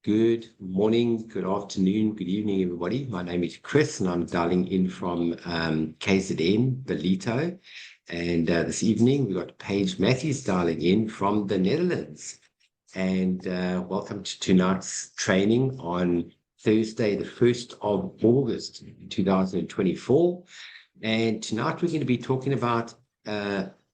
Good morning, good afternoon, good evening, everybody. My name is Chris, and I'm dialing in from KZN, Ballito. And this evening, we've got Paige Matthews dialing in from the Netherlands. And welcome to tonight's training on Thursday, the 1st of August, 2024. And tonight, we're going to be talking about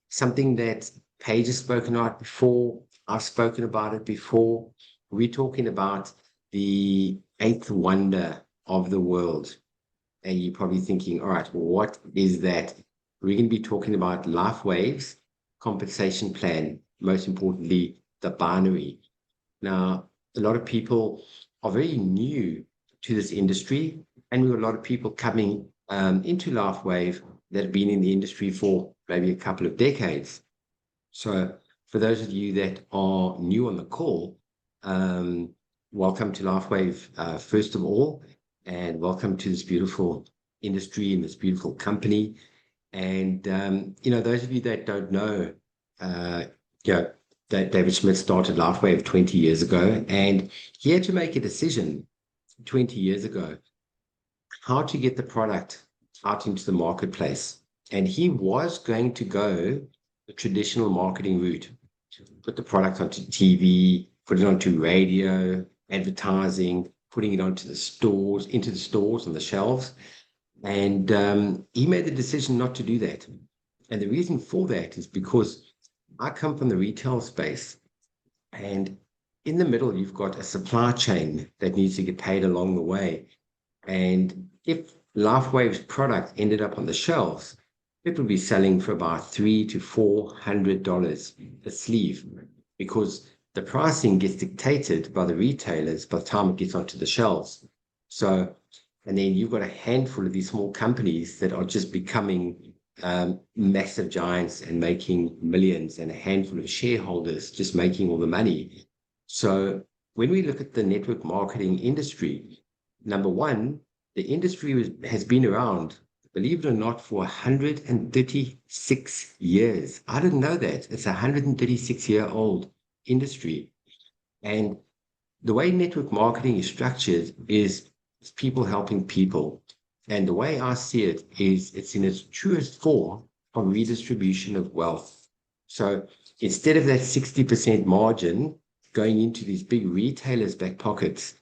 something that Paige has spoken about before. I've spoken about it before. We're talking about the eighth wonder of the world. And you're probably thinking, all right, well, what is that? We're going to be talking about life waves, compensation plan, most importantly, the binary. Now, a lot of people are very new to this industry, and we've got a lot of people coming into life wave that have been in the industry for maybe a couple of decades. So for those of you that are new on the call, welcome to LifeWave, first of all, and welcome to this beautiful industry and this beautiful company. And those of you that don't know, that David Smith started LifeWave 20 years ago, and he had to make a decision 20 years ago how to get the product out into the marketplace. And he was going to go the traditional marketing route, put the product onto TV, put it onto radio, advertising, putting it into the stores on the shelves. And he made the decision not to do that. And the reason for that is because I come from the retail space, and in the middle, you've got a supply chain that needs to get paid along the way. And if LifeWave's product ended up on the shelves, it would be selling for about $300 to $400 a sleeve, because the pricing gets dictated by the retailers by the time it gets onto the shelves. So, and then you've got a handful of these small companies that are just becoming massive giants and making millions, and a handful of shareholders just making all the money. So when we look at the network marketing industry, number one, the industry has been around, believe it or not, for 136 years. I didn't know that. It's a 136-year-old industry. And the way network marketing is structured is people helping people. And the way I see it is it's in its truest form of redistribution of wealth. So instead of that 60% margin going into these big retailers' back pockets,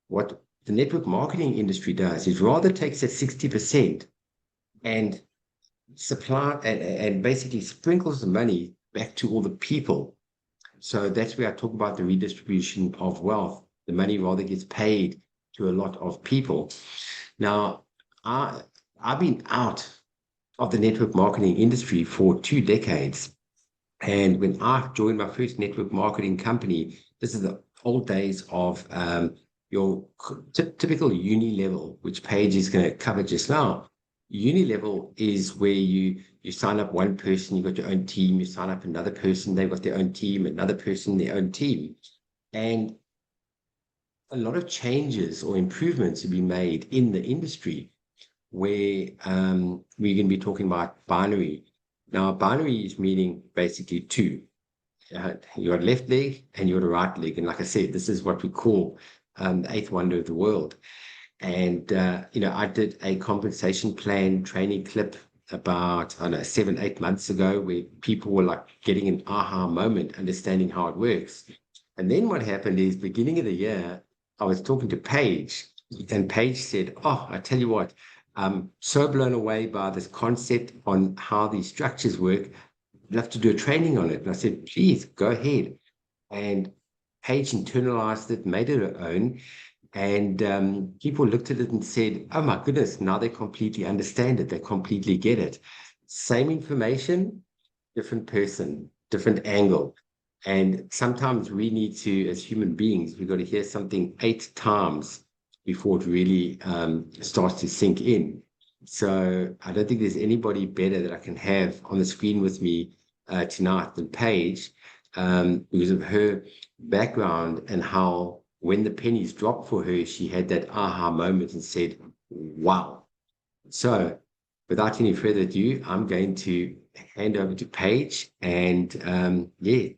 what the network marketing industry does is rather takes that 60% and supply and basically sprinkles the money back to all the people. So that's where I talk about the redistribution of wealth. The money rather gets paid to a lot of people. Now, I've been out of the network marketing industry for 2 decades. And when I joined my first network marketing company, this is the old days of your typical uni level, which Paige is going to cover just now. Uni level is where you sign up one person, you've got your own team, you sign up another person, they've got their own team, another person, their own team. And a lot of changes or improvements have been made in the industry where we're going to be talking about binary. Now, binary is meaning basically two. You got a left leg and you got a right leg. And like I said, this is what we call the eighth wonder of the world. And, I did a compensation plan training clip about, 7-8 months ago, where people were like getting an aha moment, understanding how it works. And then what happened is, beginning of the year, I was talking to Paige, and Paige said, oh, I tell you what, I'm so blown away by this concept on how these structures work. I'd love to do a training on it. And I said, please, go ahead. And Paige internalized it, made it her own. And people looked at it and said, oh my goodness, now they completely understand it. They completely get it. Same information, different person, different angle. And sometimes we need to, as human beings, we've got to hear something 8 times before it really starts to sink in. So I don't think there's anybody better that I can have on the screen with me tonight than Paige, because of her background and how, when the pennies dropped for her, she had that aha moment and said, wow. So without any further ado, I'm going to hand over to Paige and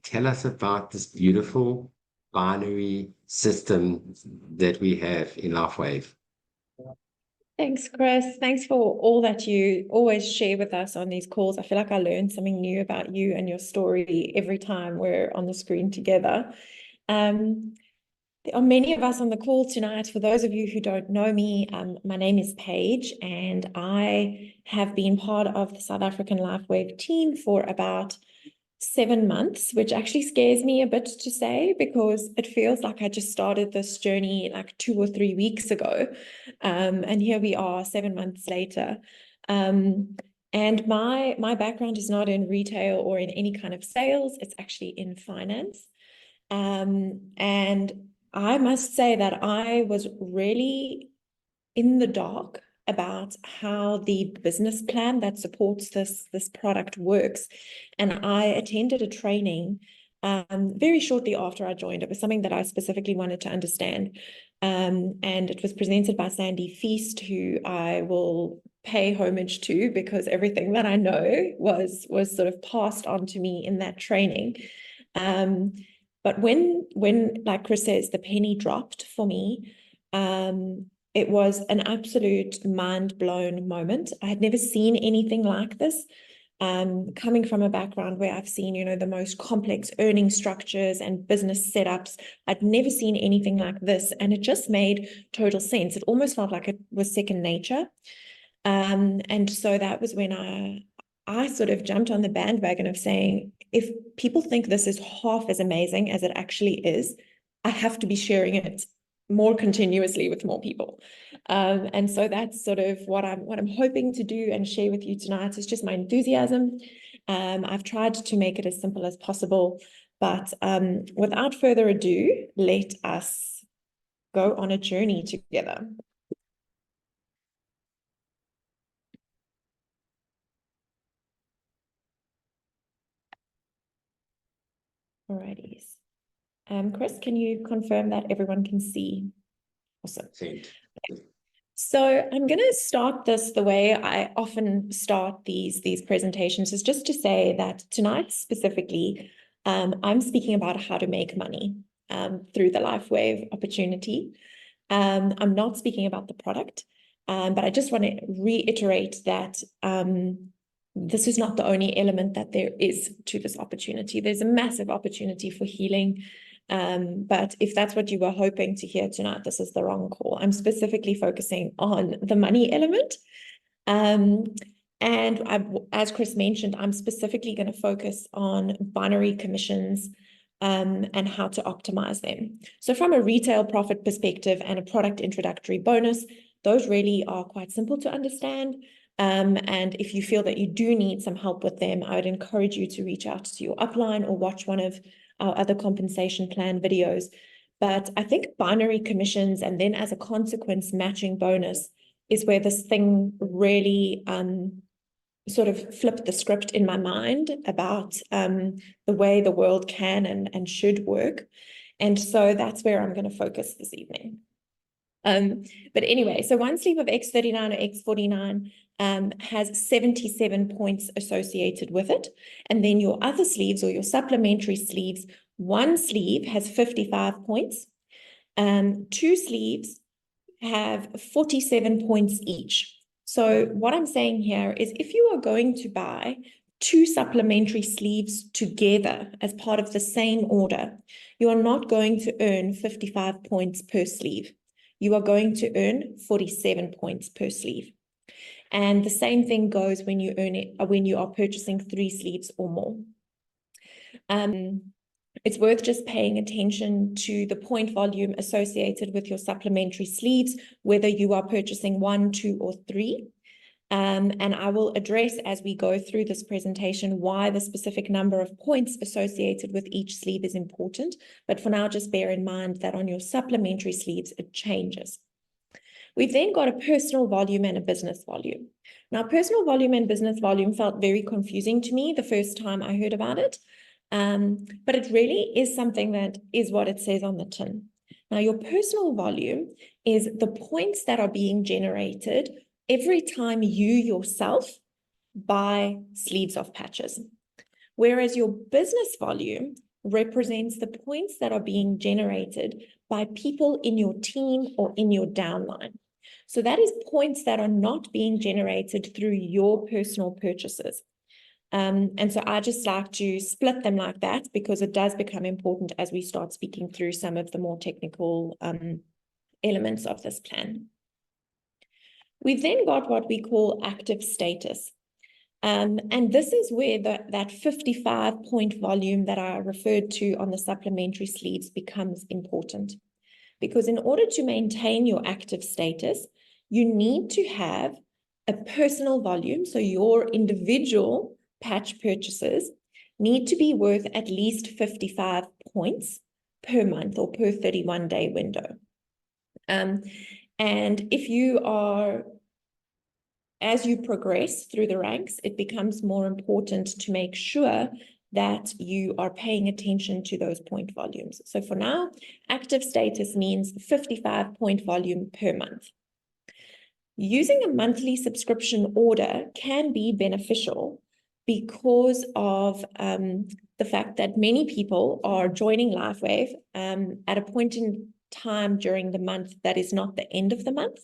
tell us about this beautiful binary system that we have in LifeWave. Thanks, Chris. Thanks for all that you always share with us on these calls. I feel like I learn something new about you and your story every time we're on the screen together. There are many of us on the call tonight. For those of you who don't know me, my name is Paige, and I have been part of the South African LifeWave team for about 7 months, which actually scares me a bit to say, because it feels like I just started this journey like 2 or 3 weeks ago. And here we are 7 months later. And my background is not in retail or in any kind of sales. It's actually in finance. And I must say that I was really in the dark about how the business plan that supports this product works. And I attended a training very shortly after I joined. It was something that I specifically wanted to understand. And it was presented by Sandy Feast, who I will pay homage to because everything that I know was sort of passed on to me in that training. But when, like Chris says, the penny dropped for me, it was an absolute mind-blown moment. I had never seen anything like this. Coming from a background where I've seen, the most complex earning structures and business setups, I'd never seen anything like this. And it just made total sense. It almost felt like it was second nature. And so that was when I sort of jumped on the bandwagon of saying, if people think this is half as amazing as it actually is, I have to be sharing it more continuously with more people. And so that's sort of what I'm hoping to do and share with you tonight is just my enthusiasm. I've tried to make it as simple as possible, but without further ado, let us go on a journey together. Alrighty. Chris, can you confirm that everyone can see? Awesome. So I'm going to start this the way I often start these presentations, is just to say that tonight specifically, I'm speaking about how to make money through the LifeWave opportunity. I'm not speaking about the product, but I just want to reiterate that this is not the only element that there is to this opportunity. There's a massive opportunity for healing. But if that's what you were hoping to hear tonight, this is the wrong call. I'm specifically focusing on the money element. And as Chris mentioned, I'm specifically going to focus on binary commissions and how to optimize them. So from a retail profit perspective and a product introductory bonus, those really are quite simple to understand. And if you feel that you do need some help with them, I would encourage you to reach out to your upline or watch one of our other compensation plan videos. But I think binary commissions and then as a consequence, matching bonus is where this thing really sort of flipped the script in my mind about the way the world can and should work. And so that's where I'm going to focus this evening. But anyway, so one sleeve of X39 or X49 has 77 points associated with it. And then your other sleeves or your supplementary sleeves, one sleeve has 55 points. 2 sleeves have 47 points each. So what I'm saying here is if you are going to buy 2 supplementary sleeves together as part of the same order, you are not going to earn 55 points per sleeve. You are going to earn 47 points per sleeve. And the same thing goes when you are purchasing 3 sleeves or more. It's worth just paying attention to the point volume associated with your supplementary sleeves, whether you are purchasing 1, 2, or 3. And I will address as we go through this presentation why the specific number of points associated with each sleeve is important. But for now, just bear in mind that on your supplementary sleeves, it changes. We've then got a personal volume and a business volume. Now, personal volume and business volume felt very confusing to me the first time I heard about it. But it really is something that is what it says on the tin. Now, your personal volume is the points that are being generated every time you yourself buy sleeves of patches. Whereas your business volume represents the points that are being generated by people in your team or in your downline. So that is points that are not being generated through your personal purchases. And so I just like to split them like that because it does become important as we start speaking through some of the more technical elements of this plan. We've then got what we call active status. And this is where that 55-point volume that I referred to on the supplementary sleeves becomes important. Because in order to maintain your active status, you need to have a personal volume. So your individual patch purchases need to be worth at least 55 points per month or per 31-day window. And if you are, as you progress through the ranks, it becomes more important to make sure that you are paying attention to those point volumes. So for now, active status means 55-point volume per month. Using a monthly subscription order can be beneficial because of the fact that many people are joining LifeWave at a point in time during the month that is not the end of the month.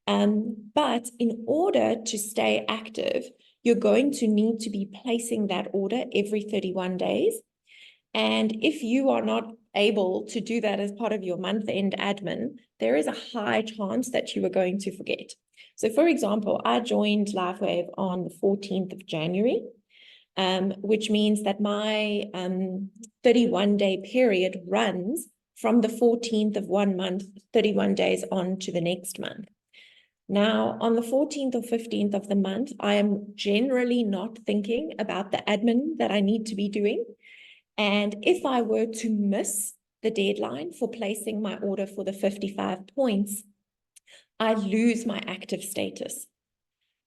But in order to stay active, you're going to need to be placing that order every 31 days. And if you are not able to do that as part of your month-end admin, there is a high chance that you are going to forget. So for example, I joined LifeWave on the 14th of January, which means that my 31-day period runs from the 14th of one month, 31 days on to the next month. Now, on the 14th or 15th of the month, I am generally not thinking about the admin that I need to be doing. And if I were to miss the deadline for placing my order for the 55 points, I lose my active status.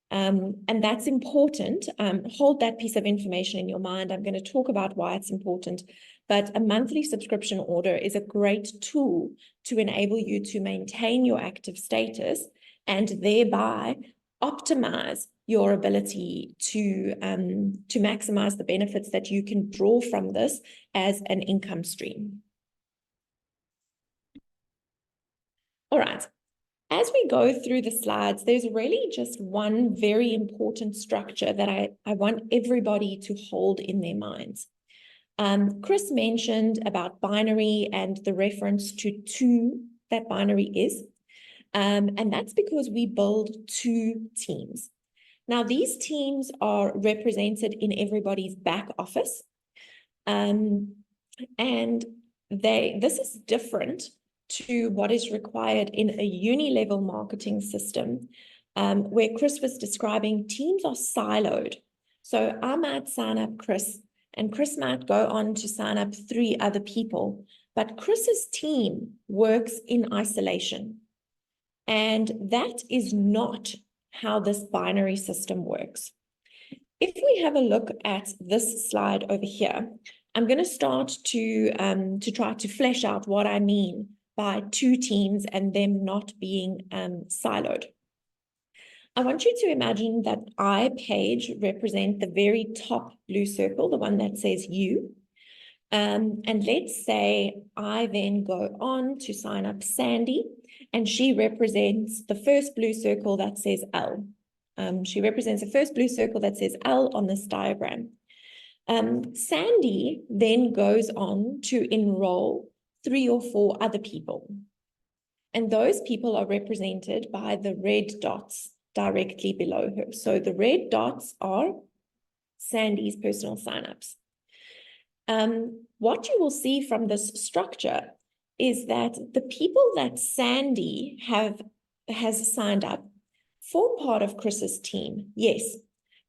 And that's important. Hold that piece of information in your mind. I'm going to talk about why it's important. But a monthly subscription order is a great tool to enable you to maintain your active status and thereby optimize your ability to maximize the benefits that you can draw from this as an income stream. All right. As we go through the slides, there's really just one very important structure that I want everybody to hold in their minds. Chris mentioned about binary and the reference to two that binary is. And that's because we build two teams. Now, these teams are represented in everybody's back office. And this is different to what is required in a uni-level marketing system, where Chris was describing teams are siloed. So I might sign up Chris, and Chris might go on to sign up 3 other people, but Chris's team works in isolation. And that is not how this binary system works. If we have a look at this slide over here, I'm going to start to try to flesh out what I mean by two teams and them not being siloed. I want you to imagine that I, Paige, represent the very top blue circle, the one that says you. And let's say I then go on to sign up Sandy, and she represents the first blue circle that says L. She represents the first blue circle that says L on this diagram. Sandy then goes on to enroll 3 or 4 other people. And those people are represented by the red dots directly below her. So the red dots are Sandy's personal signups. What you will see from this structure is that the people that Sandy has signed up form part of Chris's team, yes,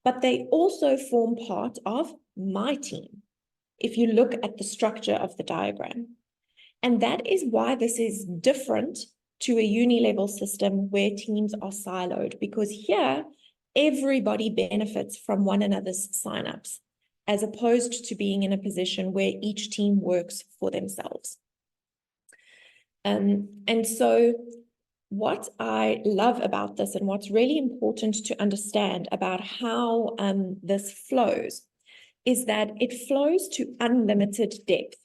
but they also form part of my team, if you look at the structure of the diagram. And that is why this is different to a uni-level system where teams are siloed, because here, everybody benefits from one another's signups, as opposed to being in a position where each team works for themselves. And so what I love about this and what's really important to understand about how this flows is that it flows to unlimited depth.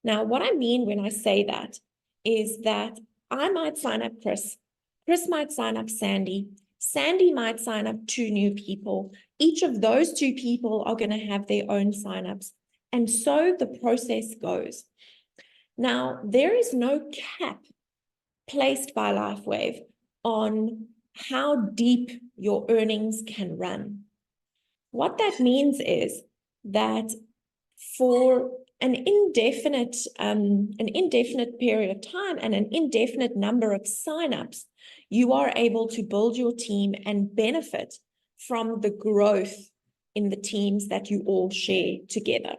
Now, what I mean when I say that is that I might sign up Chris. Chris might sign up Sandy. Sandy might sign up 2 new people. Each of those 2 people are going to have their own signups. And so the process goes. Now, there is no cap placed by LifeWave on how deep your earnings can run. What that means is that for an indefinite period of time and an indefinite number of signups, you are able to build your team and benefit from the growth in the teams that you all share together.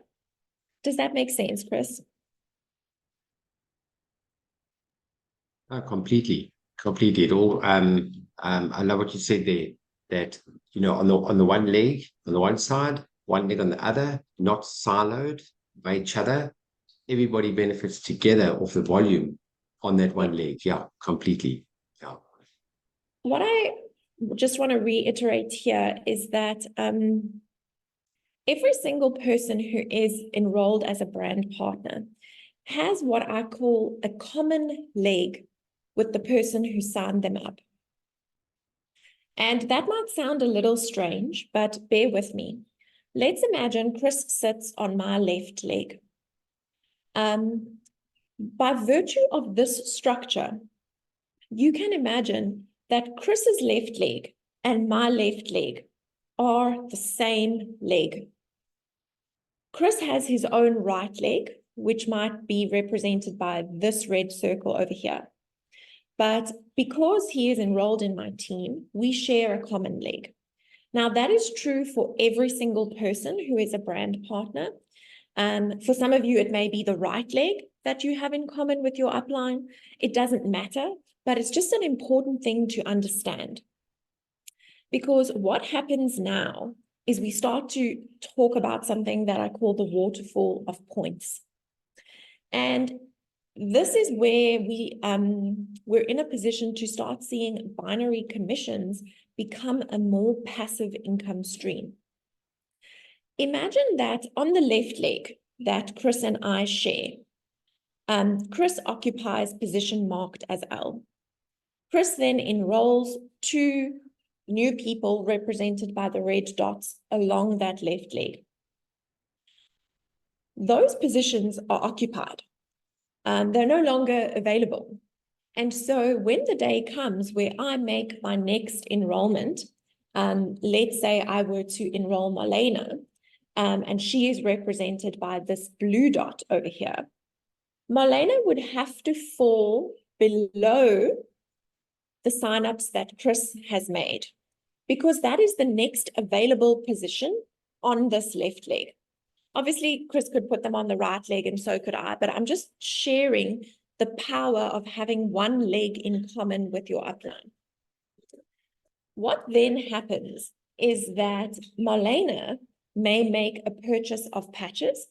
Does that make sense, Chris? Completely. It all. I love what you said there. That on the one leg, on the one side, one leg on the other, not siloed by each other. Everybody benefits together off the volume on that one leg. Yeah, completely. Yeah. What I just want to reiterate here is that every single person who is enrolled as a brand partner has what I call a common leg with the person who signed them up. And that might sound a little strange, but bear with me. Let's imagine Chris sits on my left leg. By virtue of this structure, you can imagine that Chris's left leg and my left leg are the same leg. Chris has his own right leg, which might be represented by this red circle over here. But because he is enrolled in my team, we share a common leg. Now, that is true for every single person who is a brand partner. For some of you, it may be the right leg that you have in common with your upline. It doesn't matter, but it's just an important thing to understand. Because what happens now is we start to talk about something that I call the waterfall of points. And this is where we're in a position to start seeing binary commissions become a more passive income stream. Imagine that on the left leg that Chris and I share, Chris occupies position marked as L. Chris then enrolls 2 new people represented by the red dots along that left leg. Those positions are occupied. They're no longer available. And so when the day comes where I make my next enrollment, let's say I were to enroll Marlena, and she is represented by this blue dot over here, Marlena would have to fall below the signups that Chris has made, because that is the next available position on this left leg. Obviously, Chris could put them on the right leg, and so could I, but I'm just sharing the power of having one leg in common with your upline. What then happens is that Marlena may make a purchase of patches.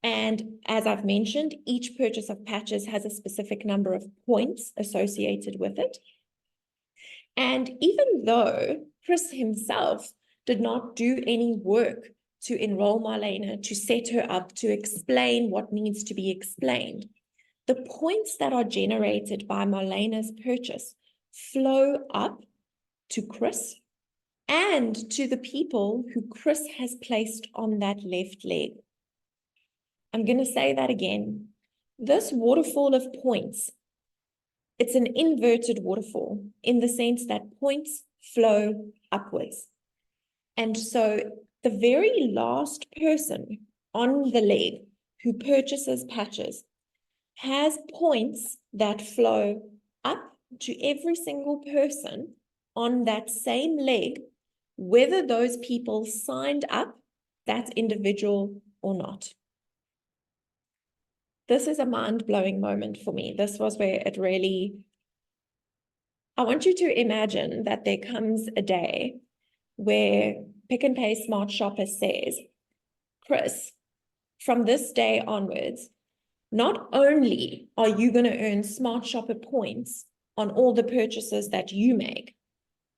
And as I've mentioned, each purchase of patches has a specific number of points associated with it. And even though Chris himself did not do any work to enroll Marlena, to set her up, to explain what needs to be explained, the points that are generated by Marlena's purchase flow up to Chris and to the people who Chris has placed on that left leg. I'm going to say that again. This waterfall of points, it's an inverted waterfall in the sense that points flow upwards. And so the very last person on the leg who purchases patches has points that flow up to every single person on that same leg, whether those people signed up that individual or not. This is a mind-blowing moment for me. This was where it really, I want you to imagine that there comes a day where Pick n Pay Smart Shopper says, Chris, from this day onwards, not only are you going to earn Smart Shopper points on all the purchases that you make,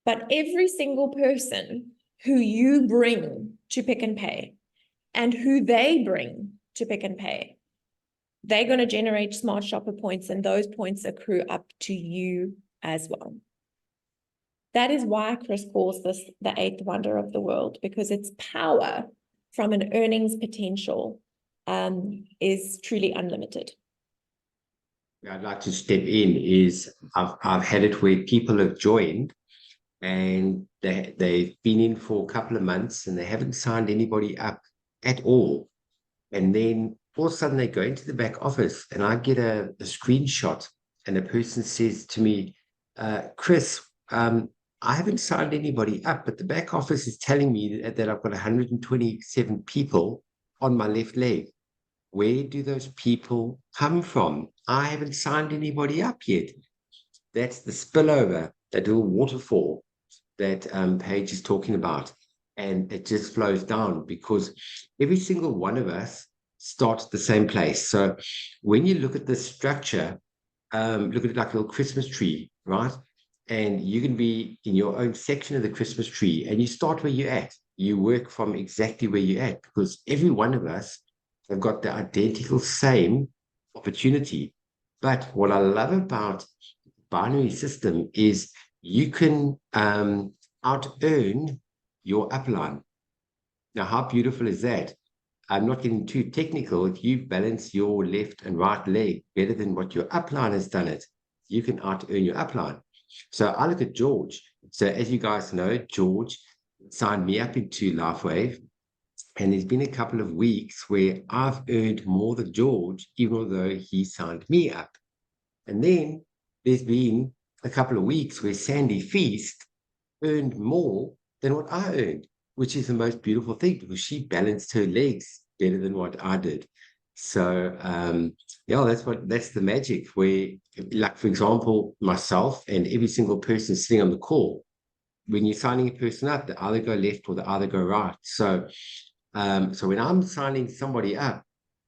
but every single person who you bring to Pick n Pay and who they bring to Pick n Pay, they're going to generate smart shopper points, and those points accrue up to you as well. That is why Chris calls this the eighth wonder of the world, because its power from an earnings potential is truly unlimited. I'd like to step in is I've had it where people have joined and they've been in for a couple of months and they haven't signed anybody up at all. And then all of a sudden they go into the back office and I get a screenshot and the person says to me, Chris, I haven't signed anybody up, but the back office is telling me that I've got 127 people on my left leg. Where do those people come from? I haven't signed anybody up yet. That's the spillover, that little waterfall that Paige is talking about. And it just flows down because every single one of us starts at the same place. So when you look at the structure, look at it like a little Christmas tree, right? And you can be in your own section of the Christmas tree and you start where you're at. You work from exactly where you're at because every one of us have got the identical same opportunity. But what I love about binary system is you can out-earn your upline. Now, how beautiful is that? I'm not getting too technical. If you balance your left and right leg better than what your upline has done it, you can out-earn your upline. So I look at George. So as you guys know, George signed me up into LifeWave. And there's been a couple of weeks where I've earned more than George, even though he signed me up. And then there's been a couple of weeks where Sandy Feast earned more than what I earned, which is the most beautiful thing because she balanced her legs better than what I did. So yeah, that's the magic where, like, for example, myself and every single person sitting on the call, when you're signing a person up, they either go left or they either go right. So when I'm signing somebody up,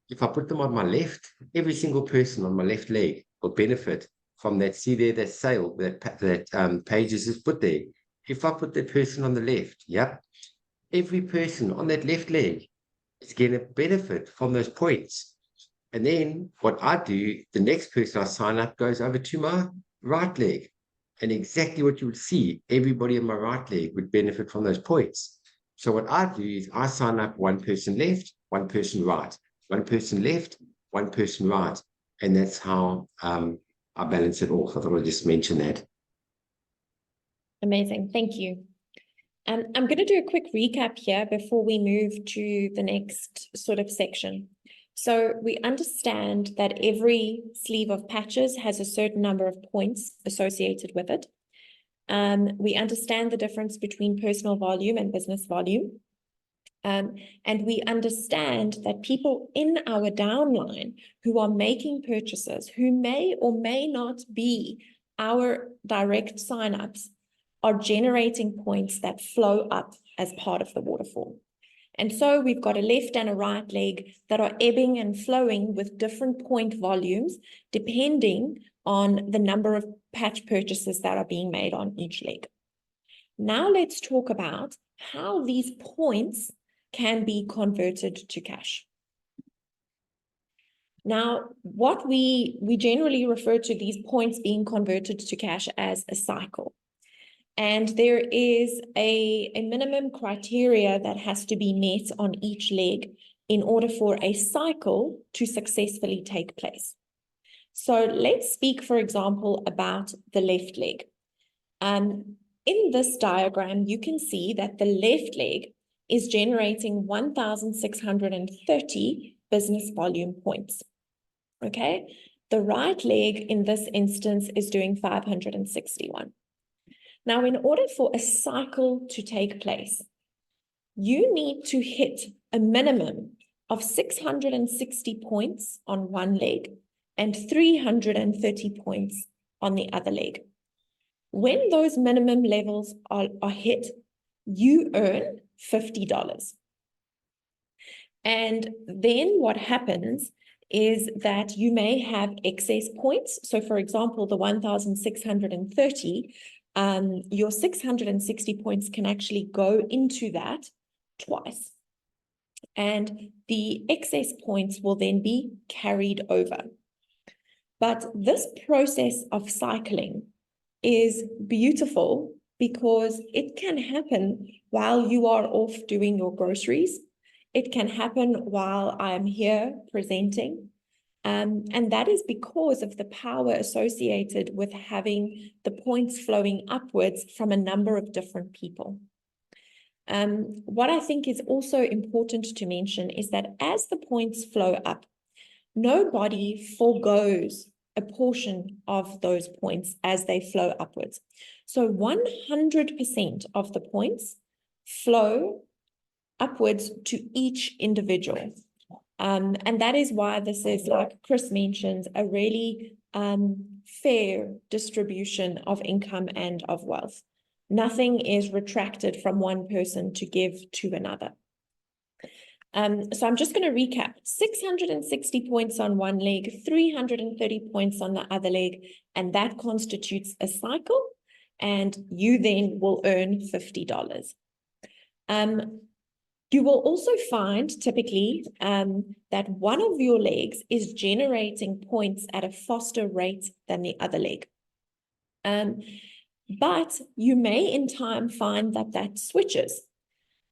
if I put them on my left, every single person on my left leg will benefit from that. See there, that sale that Paige has just put there. If I put that person on the left, yep, every person on that left leg is going to benefit from those points. And then what I do, the next person I sign up goes over to my right leg. And exactly what you would see, everybody on my right leg would benefit from those points. So what I do is I sign up one person left, one person right, one person left, one person right. And that's how I balance it off. I thought I'd just mention that. Amazing. Thank you. I'm going to do a quick recap here before we move to the next sort of section. So we understand that every sleeve of patches has a certain number of points associated with it. We understand the difference between personal volume and business volume. And we understand that people in our downline who are making purchases, who may or may not be our direct signups, are generating points that flow up as part of the waterfall. And so we've got a left and a right leg that are ebbing and flowing with different point volumes, depending on the number of patch purchases that are being made on each leg. Now let's talk about how these points can be converted to cash. Now, what we generally refer to these points being converted to cash as a cycle. And there is a minimum criteria that has to be met on each leg in order for a cycle to successfully take place. So let's speak, for example, about the left leg. In this diagram, you can see that the left leg is generating 1,630 business volume points. Okay, the right leg in this instance is doing 561. Now, in order for a cycle to take place, you need to hit a minimum of 660 points on one leg and 330 points on the other leg. When those minimum levels are hit, you earn $50. And then what happens is that you may have excess points. So for example, the 1,630, your 660 points can actually go into that twice. and the excess points will then be carried over. But this process of cycling is beautiful because it can happen while you are off doing your groceries. It can happen while I'm here presenting. And that is because of the power associated with having the points flowing upwards from a number of different people. What I think is also important to mention is that as the points flow up, nobody forgoes a portion of those points as they flow upwards. So 100% of the points flow upwards to each individual. And that is why this is, like Chris mentioned, a really fair distribution of income and of wealth. Nothing is retracted from one person to give to another. So I'm just going to recap. 660 points on one leg, 330 points on the other leg, and that constitutes a cycle, and you then will earn $50. You will also find typically that one of your legs is generating points at a faster rate than the other leg. But you may in time find that that switches.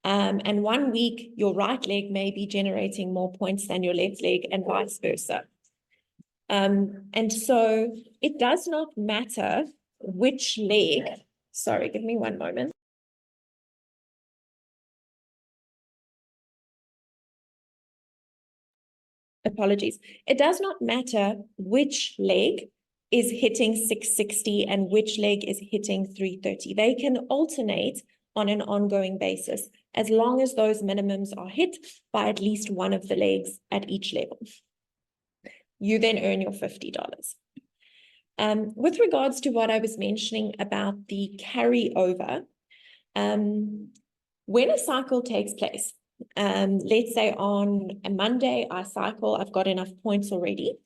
And one week, your right leg may be generating more points than your left leg and vice versa. And so it does not matter which leg, sorry, give me one moment. Apologies. It does not matter which leg is hitting 660 and which leg is hitting 330. They can alternate on an ongoing basis, as long as those minimums are hit by at least one of the legs at each level. You then earn your $50. With regards to what I was mentioning about the carryover, when a cycle takes place, let's say on a Monday I cycle, I've got enough points already,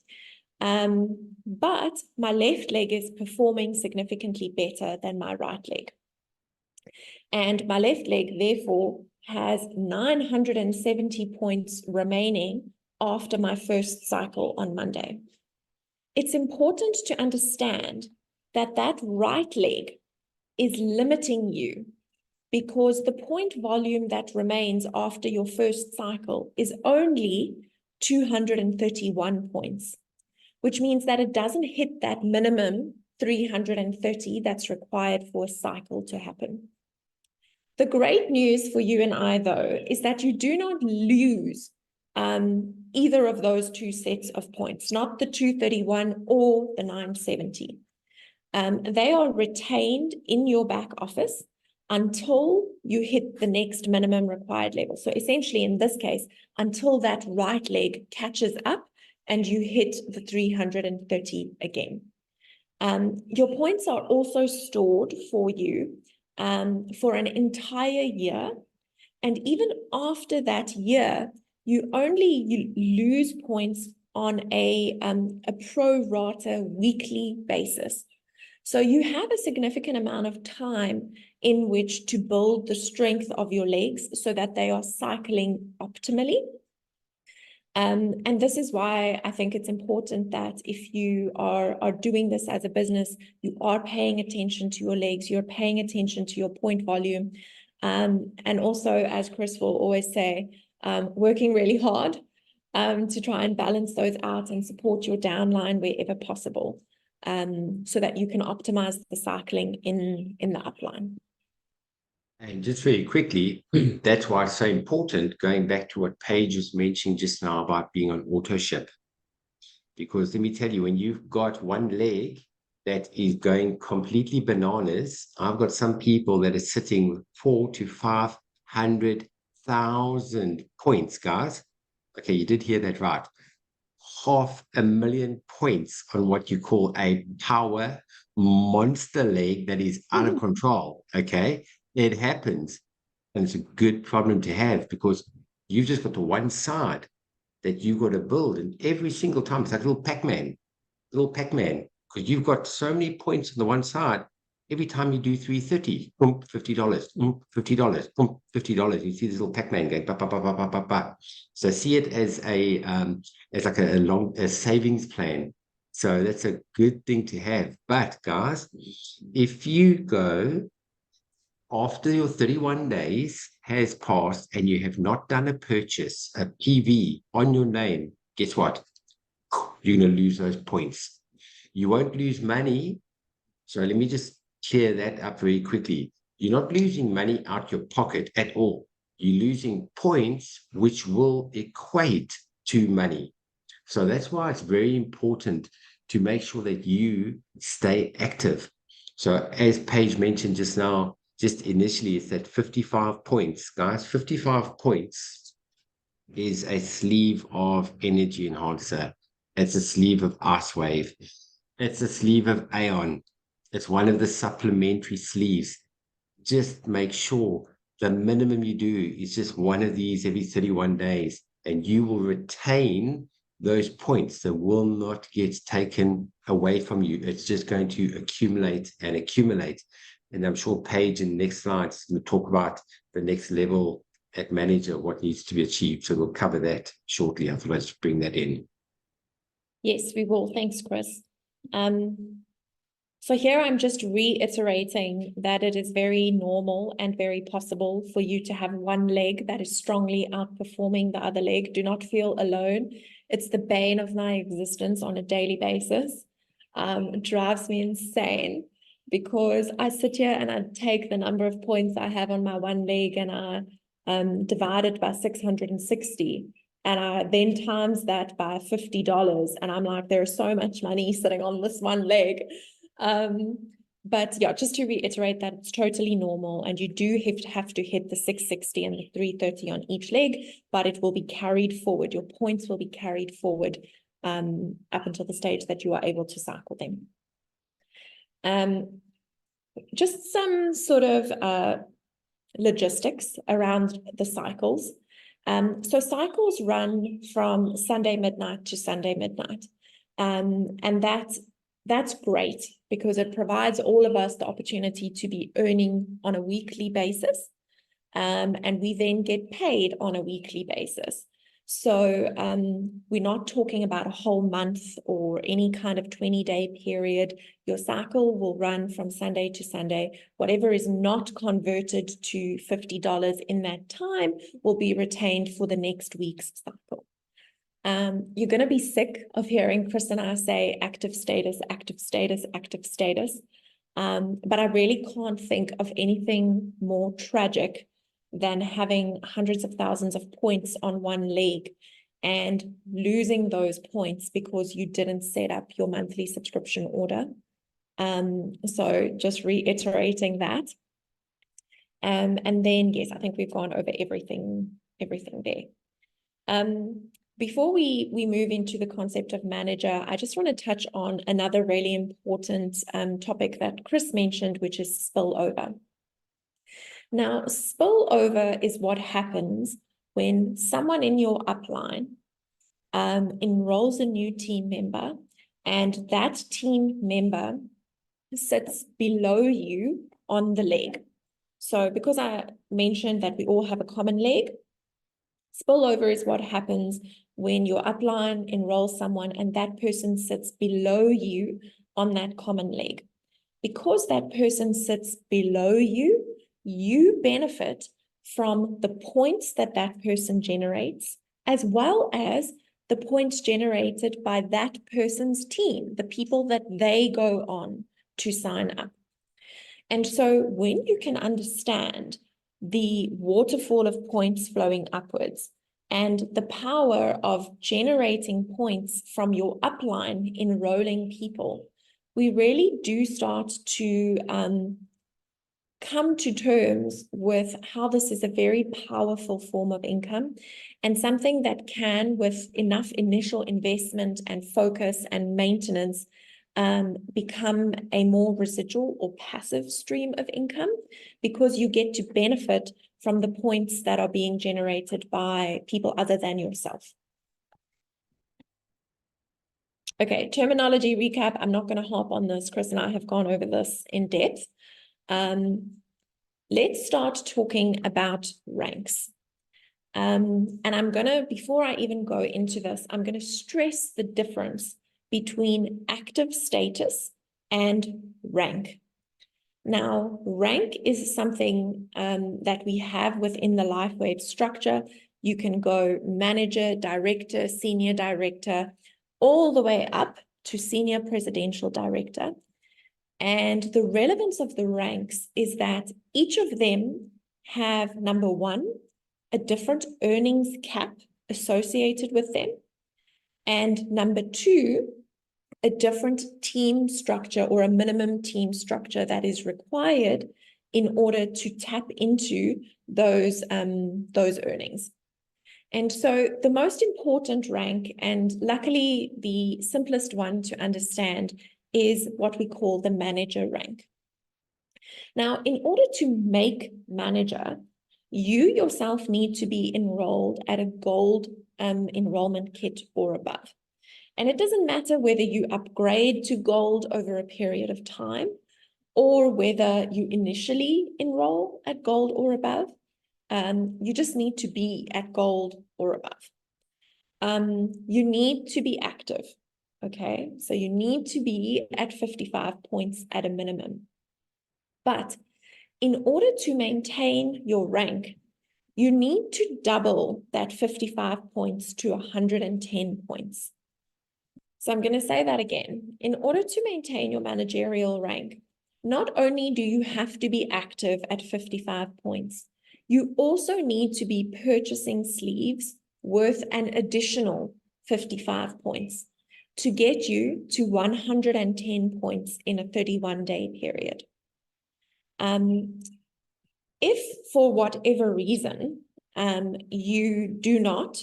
but my left leg is performing significantly better than my right leg. And my left leg, therefore, has 970 points remaining after my first cycle on Monday. It's important to understand that that right leg is limiting you because the point volume that remains after your first cycle is only 231 points, which means that it doesn't hit that minimum 330 that's required for a cycle to happen. The great news for you and I, though, is that you do not lose either of those two sets of points, not the 231 or the 970. They are retained in your back office until you hit the next minimum required level. So essentially, in this case, until that right leg catches up and you hit the 330 again. Your points are also stored for you for an entire year. And even after that year, you lose points on a pro rata weekly basis. So you have a significant amount of time in which to build the strength of your legs so that they are cycling optimally. And this is why I think it's important that if you are doing this as a business, you are paying attention to your legs, you're paying attention to your point volume. And also, as Chris will always say, working really hard to try and balance those out and support your downline wherever possible, so that you can optimize the cycling in the upline. And just very quickly, that's why it's so important, going back to what Paige was mentioning just now about being on auto ship. Because let me tell you, when you've got one leg that is going completely bananas, I've got some people that are sitting 400,000 to 500,000 points, guys. Okay, you did hear that right. 500,000 points on what you call a power monster leg that is out of control. Okay, it happens, and it's a good problem to have because you've just got the one side that you've got to build, and every single time it's like a little Pac-Man, because you've got so many points on the one side, every time you do 330, boom, $50, $50, boom, $50. You see this little Pac-Man going, ba, ba, ba, ba, ba, ba, ba. So see it as as like a savings plan. So that's a good thing to have. But guys, if you go after your 31 days has passed and you have not done a purchase, a PV on your name, guess what? You're going to lose those points. You won't lose money. So let me just clear that up very quickly. You're not losing money out your pocket at all. You're losing points, which will equate to money. So that's why it's very important to make sure that you stay active. So as Paige mentioned just now, just initially, it's at 55 points. Guys, 55 points is a sleeve of energy enhancer. It's a sleeve of Ice Wave. It's a sleeve of Aeon. It's one of the supplementary sleeves. Just make sure the minimum you do is just one of these every 31 days, and you will retain those points that will not get taken away from you. It's just going to accumulate and accumulate. And I'm sure Paige in the next slides will talk about the next level at manager, what needs to be achieved. So we'll cover that shortly. I thought I'd just bring that in. Yes, we will. Thanks, Chris. So here I'm just reiterating that it is very normal and very possible for you to have one leg that is strongly outperforming the other leg. Do not feel alone. It's the bane of my existence on a daily basis. It drives me insane because I sit here and I take the number of points I have on my one leg and I divide it by 660. And I then times that by $50. And I'm like, there's so much money sitting on this one leg. But yeah, just to reiterate that it's totally normal and you do have to hit the 660 and the 330 on each leg, but it will be carried forward. Your points will be carried forward up until the stage that you are able to cycle them. Just some sort of logistics around the cycles. So cycles run from Sunday midnight to Sunday midnight. And that's great because it provides all of us the opportunity to be earning on a weekly basis. And we then get paid on a weekly basis. So we're not talking about a whole month or any kind of 20-day period. Your cycle will run from Sunday to Sunday. Whatever is not converted to $50 in that time will be retained for the next week's cycle. You're going to be sick of hearing Chris and I say active status, active status, active status. But I really can't think of anything more tragic than having hundreds of thousands of points on one leg and losing those points because you didn't set up your monthly subscription order. So just reiterating that. And then, yes, I think we've gone over everything there. Before we move into the concept of manager, I just want to touch on another really important topic that Chris mentioned, which is spillover. Now, spillover is what happens when someone in your upline enrolls a new team member and that team member sits below you on the leg. So because I mentioned that we all have a common leg, spillover is what happens when your upline enrolls someone and that person sits below you on that common leg. Because that person sits below you, you benefit from the points that that person generates, as well as the points generated by that person's team, the people that they go on to sign up. And so when you can understand the waterfall of points flowing upwards and the power of generating points from your upline enrolling people, we really do start to come to terms with how this is a very powerful form of income and something that can, with enough initial investment and focus and maintenance, become a more residual or passive stream of income because you get to benefit from the points that are being generated by people other than yourself. Okay, terminology recap. I'm not going to harp on this. Chris and I have gone over this in depth. Let's start talking about ranks. And I'm going to, before I even go into this, I'm going to stress the difference between active status and rank. Now, rank is something that we have within the LifeWave structure. You can go manager, director, senior director, all the way up to senior presidential director. And the relevance of the ranks is that each of them have, number one, a different earnings cap associated with them. And number two, a different team structure or a minimum team structure that is required in order to tap into those earnings. And so the most important rank, and luckily the simplest one to understand, is what we call the manager rank. Now, in order to make manager, you yourself need to be enrolled at a gold enrollment kit or above. And it doesn't matter whether you upgrade to gold over a period of time or whether you initially enroll at gold or above. You just need to be at gold or above. You need to be active, okay? So you need to be at 55 points at a minimum. But in order to maintain your rank, you need to double that 55 points to 110 points. So I'm going to say that again. In order to maintain your managerial rank, not only do you have to be active at 55 points, you also need to be purchasing sleeves worth an additional 55 points to get you to 110 points in a 31-day period. If for whatever reason you do not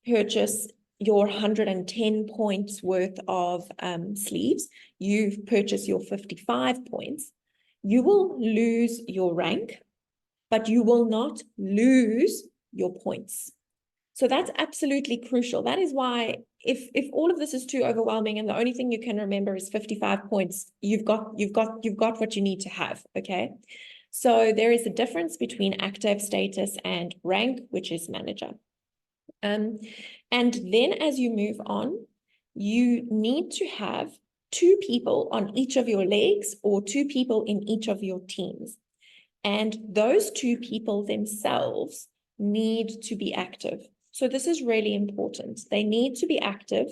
purchase your 110 points worth of sleeves, you've purchased your 55 points, you will lose your rank, but you will not lose your points. So that's absolutely crucial. That is why if all of this is too overwhelming and the only thing you can remember is 55 points, you've got what you need to have, okay? So there is a difference between active status and rank, which is manager. And then as you move on, you need to have 2 people on each of your legs or 2 people in each of your teams. And those 2 people themselves need to be active. So this is really important. They need to be active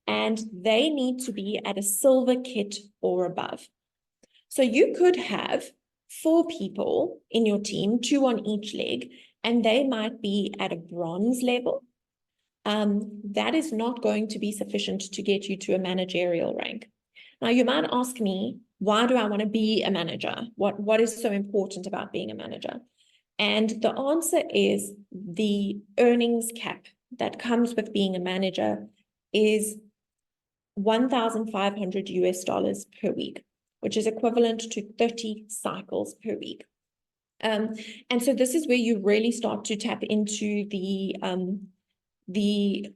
and they need to be at a silver kit or above. So you could have 4 people in your team, 2 on each leg, and they might be at a bronze level. That is not going to be sufficient to get you to a managerial rank. Now, you might ask me, why do I want to be a manager? What is so important about being a manager? And the answer is the earnings cap that comes with being a manager is $1,500 per week, which is equivalent to 30 cycles per week. And so this is where you really start to tap into the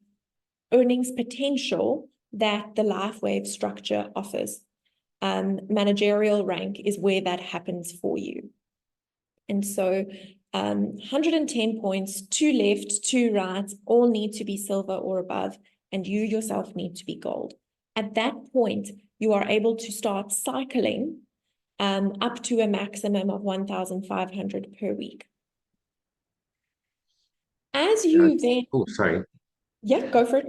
earnings potential that the LifeWave structure offers. Managerial rank is where that happens for you. And so 110 points, 2 left, 2 right, all need to be silver or above, and you yourself need to be gold. At that point, you are able to start cycling up to a maximum of 1,500 per week. As you then... Oh, sorry. Yeah, go for it.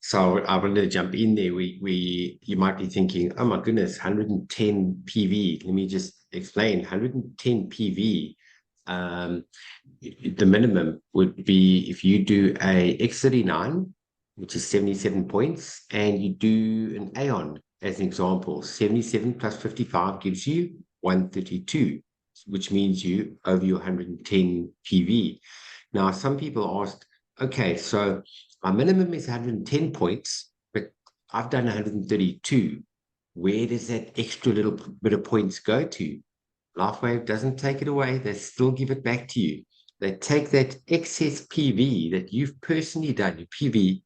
So I wanted to jump in there. You might be thinking, oh my goodness, 110 PV. Let me just explain. 110 PV. The minimum would be if you do a X39, which is 77 points, and you do an Aeon as an example. 77 plus 55 gives you 132, which means you over your 110 PV. Now, some people asked, okay, so my minimum is 110 points, but I've done 132. Where does that extra little bit of points go to? LifeWave doesn't take it away. They still give it back to you. They take that excess PV that you've personally done, your PV,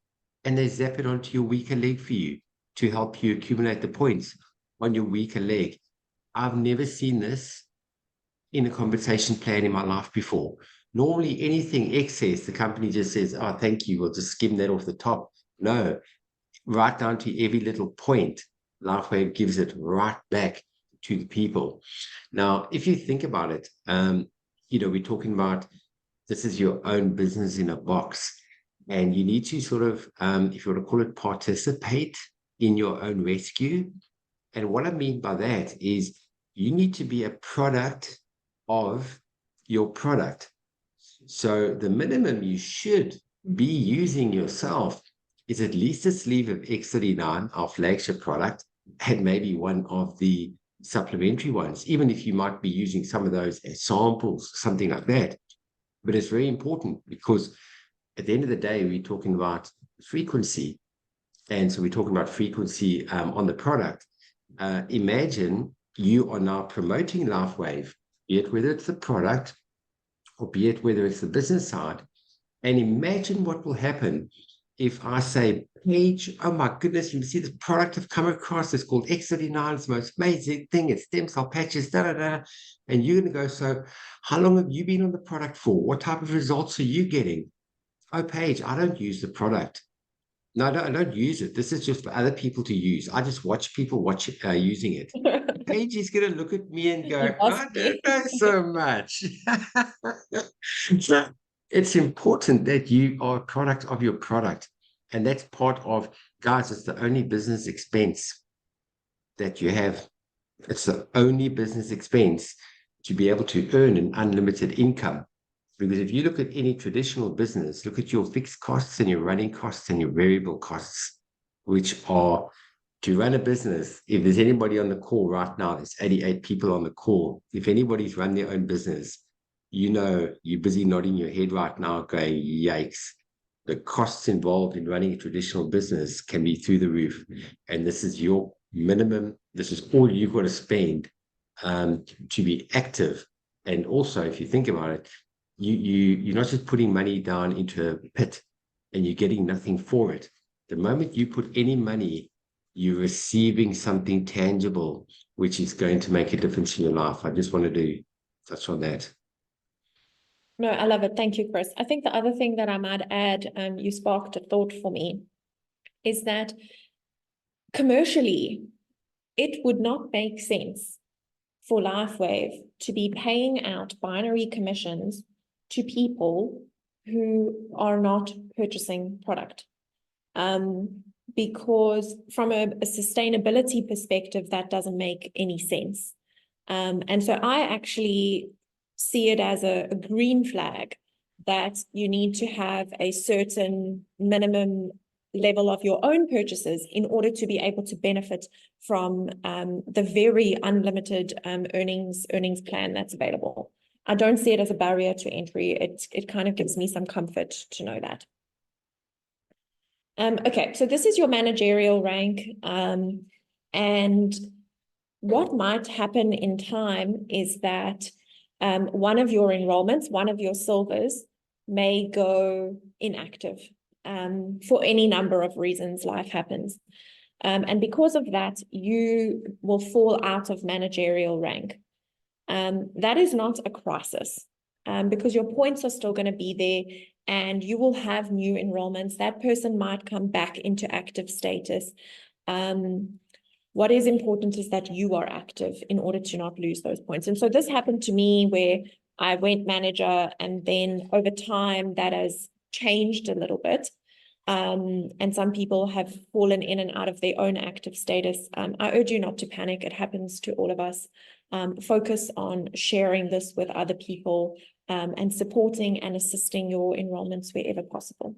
and they zap it onto your weaker leg for you. to help you accumulate the points on your weaker leg. I've never seen this in a compensation plan in my life before. Normally, anything excess, the company just says, oh, thank you, we'll just skim that off the top. No, right down to every little point, LifeWave gives it right back to the people. Now, if you think about it, we're talking about this is your own business in a box, and you need to sort of, if you want to call it, participate in your own rescue. And what I mean by that is you need to be a product of your product. So the minimum you should be using yourself is at least a sleeve of X39, our flagship product, and maybe one of the supplementary ones, even if you might be using some of those as samples, something like that. But it's very important because at the end of the day, we're talking about frequency. And so we're talking about frequency on the product. Imagine you are now promoting LifeWave, be it whether it's the product or be it whether it's the business side. And imagine what will happen if I say, Paige, oh my goodness, you see this product I've come across, it's called X39, it's the most amazing thing, it's stem cell patches, and you're going to go, so how long have you been on the product for? What type of results are you getting? Oh, Paige, I don't use the product. No, I don't use it. This is just for other people to use. I just watch people using it. Paige is going to look at me and go, I don't know so much. So it's important that you are a product of your product. And that's part of, guys, it's the only business expense that you have. It's the only business expense to be able to earn an unlimited income. Because if you look at any traditional business, look at your fixed costs and your running costs and your variable costs, which are to run a business. If there's anybody on the call right now, there's 88 people on the call. If anybody's run their own business, you're busy nodding your head right now going, yikes. The costs involved in running a traditional business can be through the roof. And this is your minimum. This is all you've got to spend to be active. And also, if you think about it, you're not just putting money down into a pit and you're getting nothing for it. The moment you put any money, you're receiving something tangible, which is going to make a difference in your life. I just wanted to touch on that. No, I love it. Thank you, Chris. I think the other thing that I might add, you sparked a thought for me, is that commercially, it would not make sense for LifeWave to be paying out binary commissions to people who are not purchasing product. Because from a sustainability perspective, that doesn't make any sense. And so I actually see it as a green flag that you need to have a certain minimum level of your own purchases in order to be able to benefit from the very unlimited earnings plan that's available. I don't see it as a barrier to entry. It kind of gives me some comfort to know that. Okay, so this is your managerial rank. And what might happen in time is that one of your enrollments, one of your silvers, may go inactive for any number of reasons. Life happens. And because of that, you will fall out of managerial rank. That is not a crisis because your points are still going to be there and you will have new enrollments. That person might come back into active status. What is important is that you are active in order to not lose those points. And so this happened to me where I went manager and then over time that has changed a little bit. And some people have fallen in and out of their own active status. I urge you not to panic. It happens to all of us. Focus on sharing this with other people and supporting and assisting your enrollments wherever possible.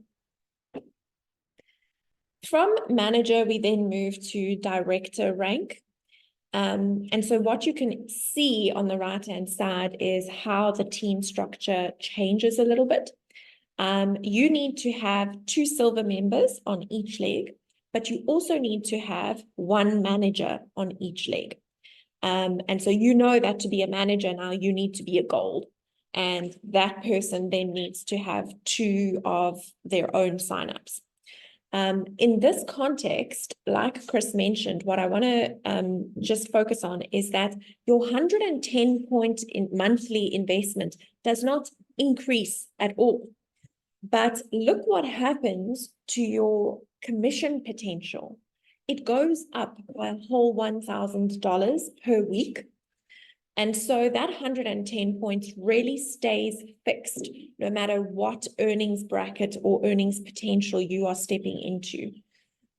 From manager, we then move to director rank. And so what you can see on the right-hand side is how the team structure changes a little bit. You need to have 2 silver members on each leg, but you also need to have 1 manager on each leg. And so you know that to be a manager now, you need to be a gold. And that person then needs to have 2 of their own signups. In this context, like Chris mentioned, what I want to just focus on is that your 110 point in monthly investment does not increase at all. But look what happens to your commission potential. It goes up by a whole $1,000 per week. And so that 110 points really stays fixed no matter what earnings bracket or earnings potential you are stepping into.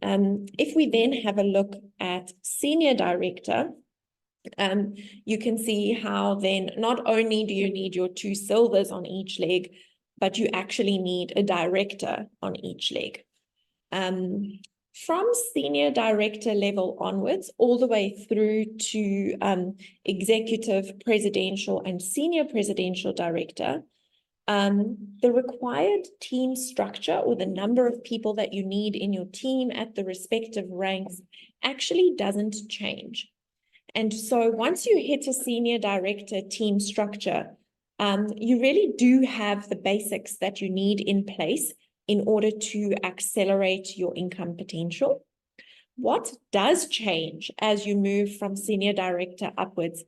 If we then have a look at senior director, you can see how then not only do you need your 2 silvers on each leg, but you actually need a director on each leg. From senior director level onwards, all the way through to executive, presidential, and senior presidential director, the required team structure or the number of people that you need in your team at the respective ranks actually doesn't change. And so once you hit a senior director team structure, you really do have the basics that you need in place in order to accelerate your income potential. What does change as you move from senior director upwards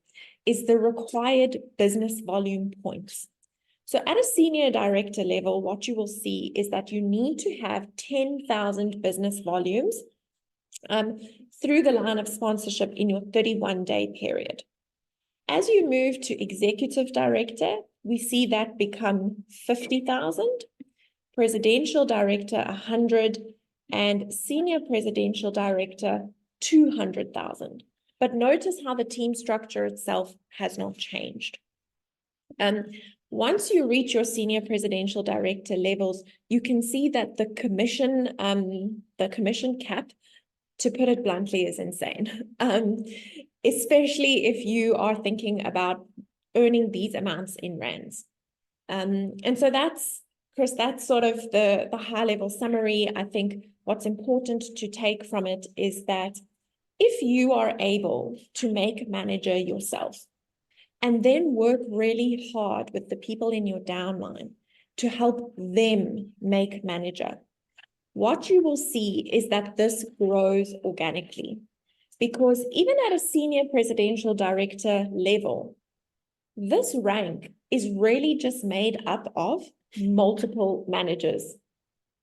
is the required business volume points. So at a senior director level, what you will see is that you need to have 10,000 business volumes through the line of sponsorship in your 31-day period. As you move to executive director, we see that become 50,000, presidential director 100, and senior presidential director 200,000. But notice how the team structure itself has not changed. Once you reach your senior presidential director levels, you can see that the commission cap, to put it bluntly, is insane. Especially if you are thinking about earning these amounts in rands. And so that's, Chris, that's sort of the high-level summary. I think what's important to take from it is that if you are able to make manager yourself and then work really hard with the people in your downline to help them make manager, what you will see is that this grows organically. Because even at a senior presidential director level, this rank is really just made up of multiple managers,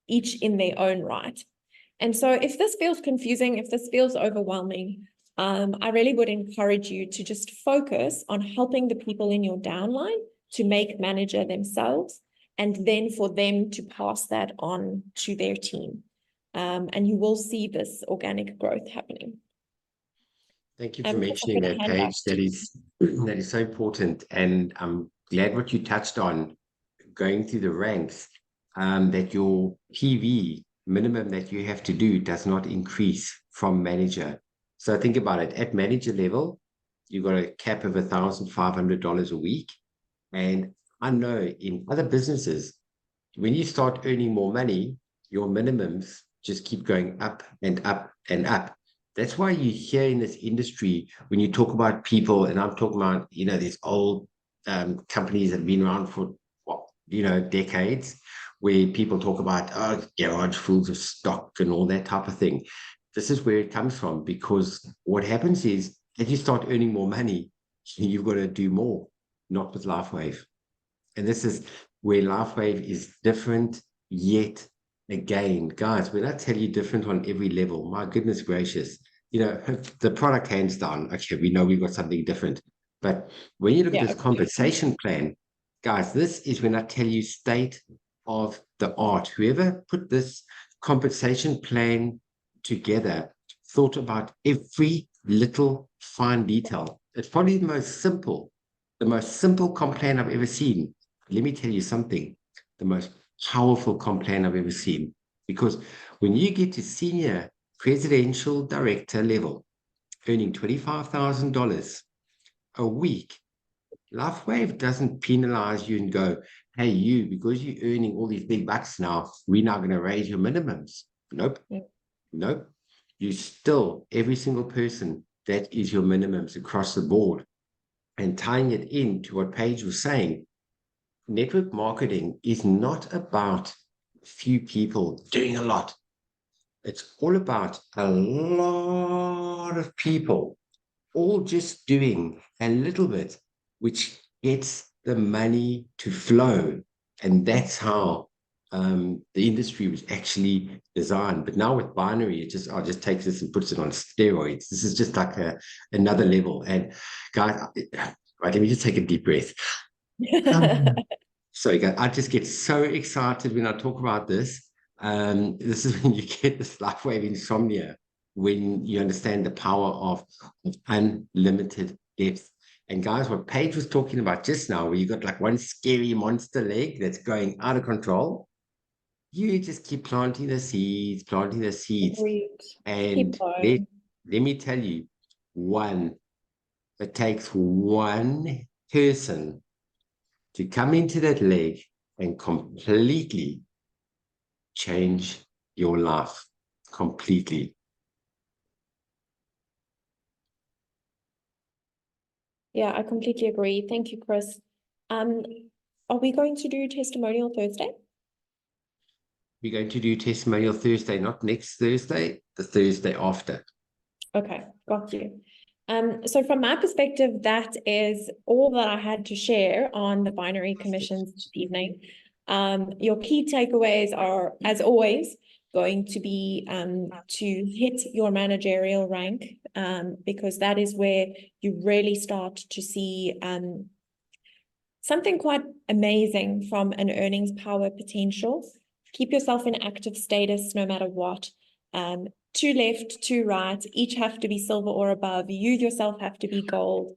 each in their own right. And so if this feels confusing, if this feels overwhelming, I really would encourage you to just focus on helping the people in your downline to make manager themselves, and then for them to pass that on to their team. And you will see this organic growth happening. Thank you for mentioning that, Paige. That is so important. And I'm glad what you touched on, going through the ranks, that your PV minimum that you have to do does not increase from manager. So think about it. At manager level, you've got a cap of $1,500 a week. And I know in other businesses, when you start earning more money, your minimums just keep going up and up and up. That's why you hear in this industry, when you talk about people, and I'm talking about, these old companies that have been around for, decades, where people talk about, garage fulls of stock and all that type of thing. This is where it comes from, because what happens is, if you start earning more money, you've got to do more, not with LifeWave. And this is where LifeWave is different, yet again, guys, when I tell you different on every level, my goodness gracious, the product hands down, okay, we know we've got something different. But when you look at this compensation plan, guys, this is when I tell you state of the art. Whoever put this compensation plan together thought about every little fine detail. It's probably the most simple comp plan I've ever seen. Let me tell you something, the most powerful comp plan I've ever seen. Because when you get to senior presidential director level, earning $25,000 a week, LifeWave doesn't penalize you and go, hey, you, because you're earning all these big bucks now, we're now going to raise your minimums. Nope. Nope. You still, every single person, that is your minimums across the board. And tying it into what Paige was saying, network marketing is not about few people doing a lot. It's all about a lot of people all just doing a little bit, which gets the money to flow. And that's how the industry was actually designed. But now with binary, just takes this and puts it on steroids. This is just like another level. And guys, right, let me just take a deep breath. Sorry, guys, I just get so excited when I talk about this. This is when you get this life wave insomnia, when you understand the power of unlimited depth. And guys, what Paige was talking about just now, where you got like one scary monster leg that's going out of control, you just keep planting the seeds, planting the seeds. Agreed. And let me tell you, it takes one person to come into that leg and completely change your life completely. Yeah, I completely agree. Thank you, Chris. Are we going to do Testimonial Thursday? We're going to do Testimonial Thursday, not next Thursday, the Thursday after. Okay, got you. So from my perspective, that is all that I had to share on the binary commissions this evening. Your key takeaways are, as always, going to be to hit your managerial rank, because that is where you really start to see something quite amazing from an earnings power potential. Keep yourself in active status no matter what. Two left, two right, each have to be silver or above. You yourself have to be gold.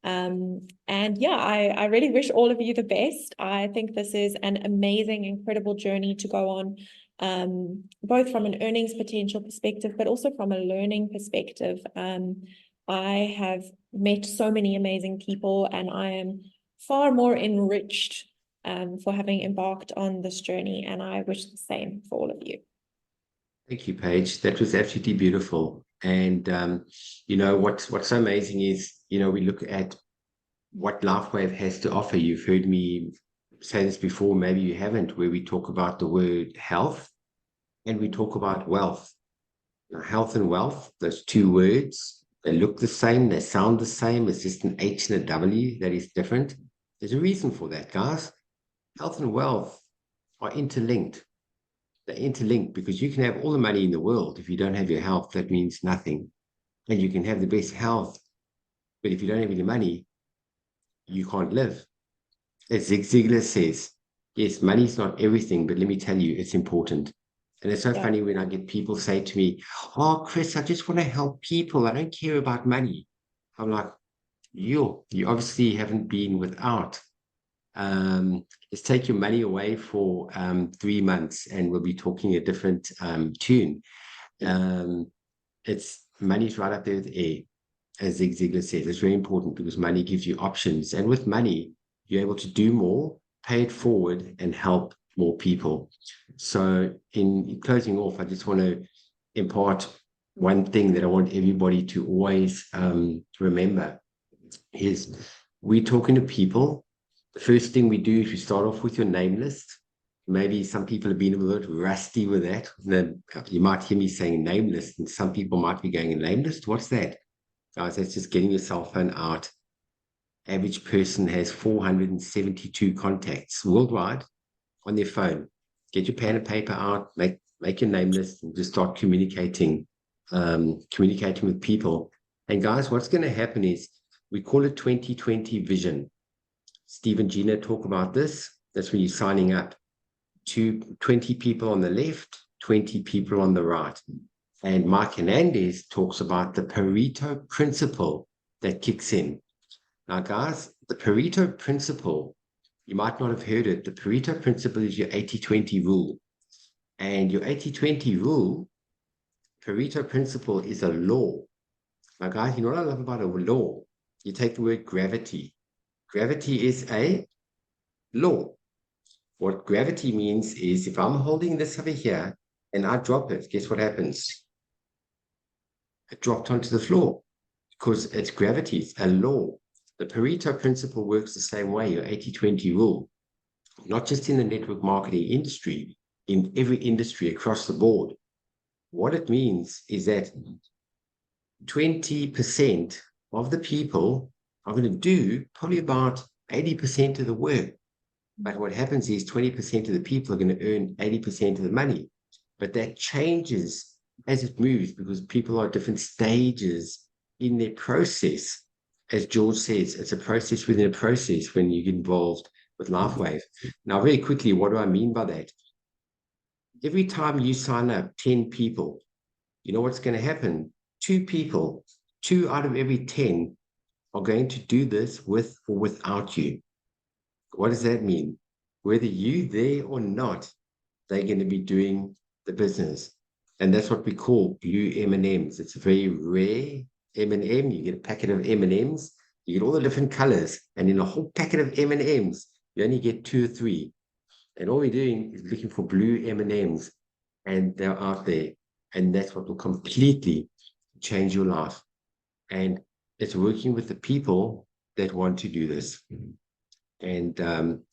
And yeah, I really wish all of you the best. I think this is an amazing, incredible journey to go on, both from an earnings potential perspective, but also from a learning perspective. I have met so many amazing people, and I am far more enriched for having embarked on this journey, and I wish the same for all of you. Thank you, Paige. That was absolutely beautiful. And what's so amazing is, we look at what LifeWave has to offer. You've heard me say this before, maybe you haven't, where we talk about the word health and we talk about wealth. Now, health and wealth, those two words, they look the same, they sound the same. It's just an H and a W that is different. There's a reason for that, guys. Health and wealth are interlinked. They're interlinked because you can have all the money in the world. If you don't have your health, that means nothing. And you can have the best health, but if you don't have any money, you can't live. As Zig Ziglar says, yes, money's not everything, but let me tell you, it's important. And it's so funny when I get people say to me, oh, Chris, I just want to help people. I don't care about money. I'm like, you obviously haven't been without. Let's take your money away for 3 months and we'll be talking a different tune. It's money's right up there with air, as Zig Ziglar says. It's very important because money gives you options. And with money, you're able to do more, pay it forward, and help more people. So in closing off, I just want to impart one thing that I want everybody to always remember is we're talking to people. The first thing we do is we start off with your name list. Maybe some people have been a bit rusty with that. Then you might hear me saying name list, and some people might be going, name list? What's that? Guys, that's just getting your cell phone out. Average person has 472 contacts worldwide on their phone. Get your pen and paper out, make your name list, and just start communicating with people. And guys, what's going to happen is we call it 2020 vision. Steve and Gina talk about this. That's when you're signing up to 20 people on the left, 20 people on the right. And Mike Hernandez talks about the Pareto principle that kicks in. Now, guys, the Pareto principle, you might not have heard it. The Pareto principle is your 80-20 rule. And your 80-20 rule, Pareto principle, is a law. Now, guys, you know what I love about a law? You take the word gravity. Gravity is a law. What gravity means is if I'm holding this over here and I drop it, guess what happens? It dropped onto the floor because it's gravity, it's a law. The Pareto principle works the same way, your 80-20 rule, not just in the network marketing industry, in every industry across the board. What it means is that 20% of the people are going to do probably about 80% of the work. But what happens is 20% of the people are going to earn 80% of the money. But that changes as it moves because people are at different stages in their process. As George says, it's a process within a process when you get involved with LifeWave. Now, very quickly, what do I mean by that? Every time you sign up 10 people, you know what's going to happen? 2 people, 2 out of every 10 are going to do this with or without you. What does that mean? Whether you there or not, they're going to be doing the business. And that's what we call blue M&Ms. It's a very rare M&M. You get a packet of M&Ms, you get all the different colors, and in a whole packet of M&Ms, you only get 2 or 3. And all we're doing is looking for blue M&Ms, and they're out there. And that's what will completely change your life. And it's working with the people that want to do this. And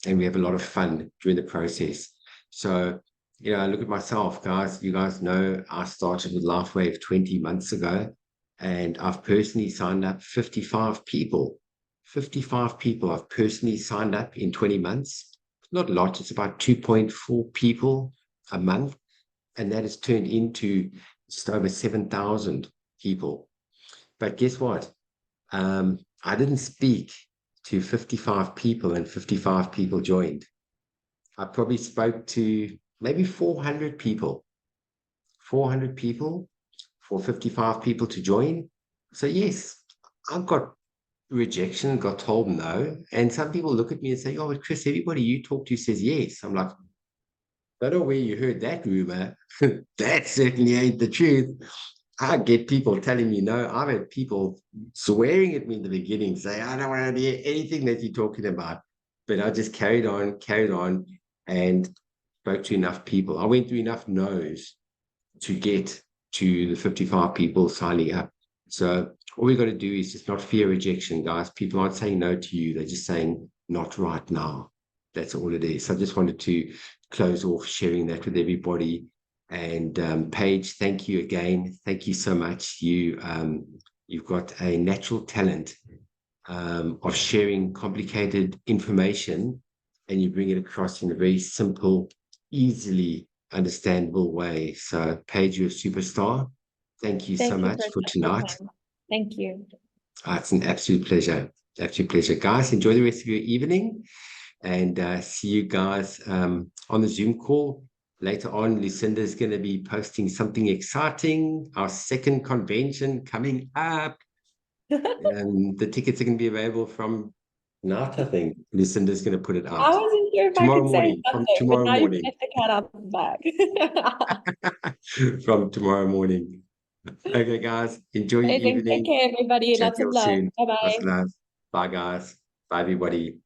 we have a lot of fun during the process. So, you know, I look at myself, guys. You guys know I started with LifeWave 20 months ago, and I've personally signed up 55 people. 55 people I've personally signed up in 20 months. Not a lot. It's about 2.4 people a month. And that has turned into just over 7,000 people. But guess what? I didn't speak to 55 people and 55 people joined. I probably spoke to maybe 400 people. 400 people for 55 people to join. So yes, I've got rejection, got told no. And some people look at me and say, oh, but Chris, everybody you talk to says yes. I'm like, I don't know where you heard that rumor. That certainly ain't the truth. I get people telling me no. I've had people swearing at me in the beginning, saying, I don't want to hear anything that you're talking about. But I just carried on, and spoke to enough people. I went through enough no's to get to the 55 people signing up. So all we got to do is just not fear rejection, guys. People aren't saying no to you. They're just saying not right now. That's all it is. So I just wanted to close off sharing that with everybody. And Paige, thank you again. Thank you so much. You've got a natural talent of sharing complicated information, and you bring it across in a very simple, easily understandable way. So Paige, you're a superstar. Thank you so much for tonight. Thank you. It's an absolute pleasure. Absolute pleasure. Guys, enjoy the rest of your evening, and see you guys on the Zoom call. Later on, Lucinda is going to be posting something exciting. Our second convention coming up. The tickets are going to be available from tonight, I think. Lucinda's going to put it out. I wasn't sure if tomorrow I could morning, say something, from tomorrow but now morning. you get the cat out of the bag. From tomorrow morning. Okay, guys. Enjoy your evening. Take care, everybody. Chat Lots to of you love. soon. Bye-bye. Lots of love. Bye, guys. Bye, everybody.